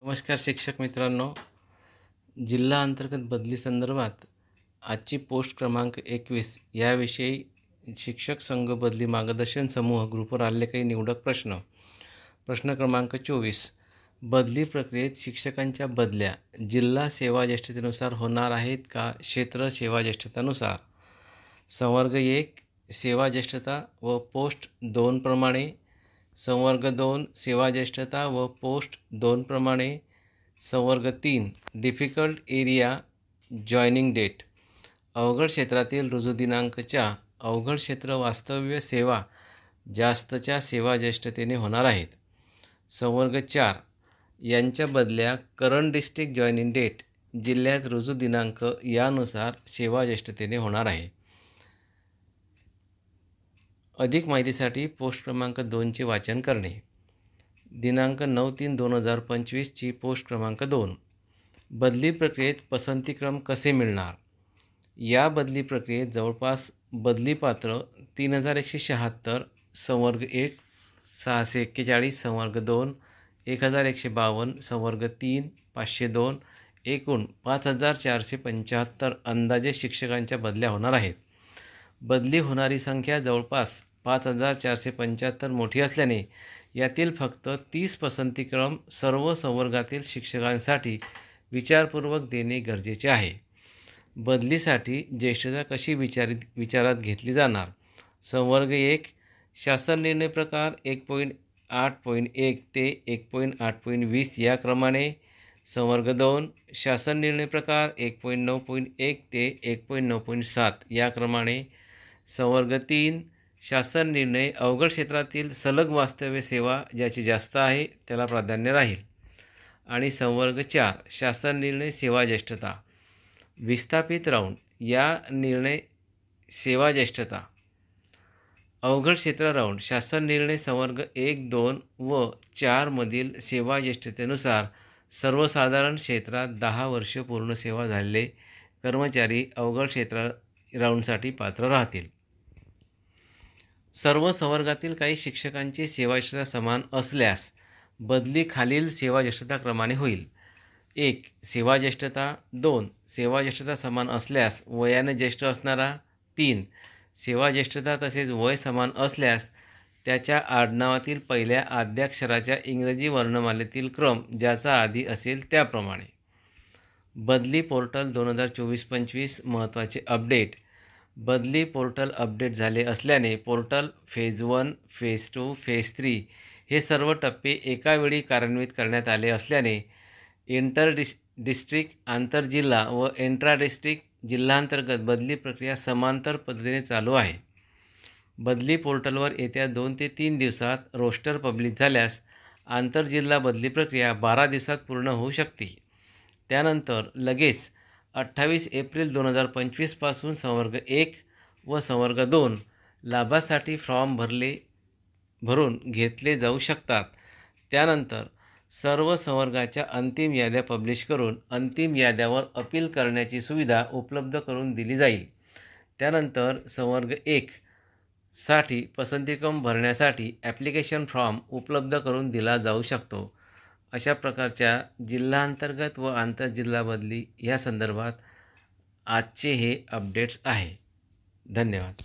नमस्कार शिक्षक मित्रांनो, जिल्हा अंतर्गत बदली संदर्भात आजची पोस्ट क्रमांक 21 याविषयी शिक्षक संघ बदली मार्गदर्शन समूह ग्रुपवर आलेले काही निवडक प्रश्न. प्रश्न क्रमांक 24, बदली प्रक्रियेत शिक्षकांच्या बदल्या जिल्हा सेवा ज्येष्ठतेनुसार होणार आहेत का क्षेत्र सेवा ज्येष्ठतानुसार? संवर्ग 1 सेवा ज्येष्ठता व पोस्ट 2 प्रमाणे, संवर्ग 2 सेवा ज्येष्ठता व पोस्ट 2 प्रमाणे, संवर्ग 3 डिफिकल्ट एरिया जॉईनिंग डेट. अवघड क्षेत्रातील रुजू दिनांकच्या अवघड क्षेत्र वास्तव्य सेवा जास्तच्या सेवा ज्येष्ठतेने होणार आहेत. संवर्ग 4 यांच्या बदल्या करंट डिस्ट्रिक्ट जॉईनिंग डेट जिल्ह्यात रुजू दिनांक यानुसार सेवा ज्येष्ठतेने होणार आहे. अधिक माहितीसाठी पोस्ट क्रमांक 2चे वाचन करणे. दिनांक 9/3/2025 ची पोस्ट क्रमांक 2. बदली प्रक्रियेत पसंतीक्रम कसे मिळणार? या बदली प्रक्रियेत जवळपास बदलीपात्र 3176, संवर्ग 1 641, संवर्ग 2 1152, संवर्ग 3 502, एकूण 5475 अंदाजे शिक्षकांच्या बदल्या होणार आहेत. बदली होणारी संख्या जवळपास 5475 मोठी असल्याने यातील फक्त 30 पसंतीक्रम सर्व संवर्गातील शिक्षकांसाठी विचारपूर्वक देणे गरजेचे आहे. बदलीसाठी ज्येष्ठता कशी विचारात घेतली जाणार? संवर्ग 1 शासन निर्णय प्रकार 1.8.1 ते 1.8.20 या क्रमाने, संवर्ग 2 शासन निर्णय प्रकार 1.9.1 ते 1.9.7 या क्रमाने, संवर्ग 3 शासन निर्णय अवघड क्षेत्रातील सलग वास्तव्य सेवा ज्याची जास्त आहे त्याला प्राधान्य राहील, आणि संवर्ग 4 शासन निर्णय सेवा ज्येष्ठता विस्थापित राऊंड या निर्णय सेवा ज्येष्ठता अवघड क्षेत्र राऊंड शासन निर्णय संवर्ग 1, 2 व 4 मधील सेवा ज्येष्ठतेनुसार सर्वसाधारण क्षेत्रात 10 वर्ष पूर्ण सेवा झालेले कर्मचारी अवघड क्षेत्र राऊंडसाठी पात्र राहतील. सर्व संवर्गातील काही शिक्षकांची सेवा ज्येष्ठता समान असल्यास बदली खालील सेवा ज्येष्ठता क्रमाने होईल. 1 सेवा ज्येष्ठता. 2 सेवा ज्येष्ठता समान असल्यास वयाने ज्येष्ठ असणारा. 3 सेवा ज्येष्ठता तसेच वय समान असल्यास त्याच्या आडनावातील पहिल्या आद्याक्षराच्या इंग्रजी वर्णमालेतील क्रम ज्याचा आधी असेल त्याप्रमाणे. बदली पोर्टल 2024-25 महत्त्वाचे अपडेट. बदली पोर्टल अपडेट झाले असल्याने पोर्टल फेज 1, फेज 2, फेज 3 हे सर्व टप्पे एकावेळी कार्यान्वित करण्यात आले असल्याने डिस्ट्रिक्ट, आंतरजिल्हा व इंट्रा डिस्ट्रिक्ट जिल्हांतर्गत बदली प्रक्रिया समांतर पद्धतीने चालू आहे. बदली पोर्टलवर येत्या 2 ते 3 दिवसात रोस्टर पब्लिश झाल्यास आंतरजिल्हा बदली प्रक्रिया 12 दिवसात पूर्ण होऊ शकते. त्यानंतर लगेच 28 एप्रिल 2025 पासून संवर्ग 1 व संवर्ग 2 लाभासाठी फॉर्म भरून घेतले जाऊ शकतात. त्यानंतर सर्व संवर्गाच्या अंतिम याद्या पब्लिश करून अंतिम याद्यावर अपील करण्याची सुविधा उपलब्ध करून दिली जाईल. त्यानंतर संवर्ग 1 साठी पसंतीक्रम भरण्यासाठी ॲप्लिकेशन फॉर्म उपलब्ध करून दिला जाऊ शकतो. अशा प्रकारच्या जिल्हांतर्गत व आंतरजिल्हा बदली या संदर्भात आजचे हे अपडेट्स आहे. धन्यवाद.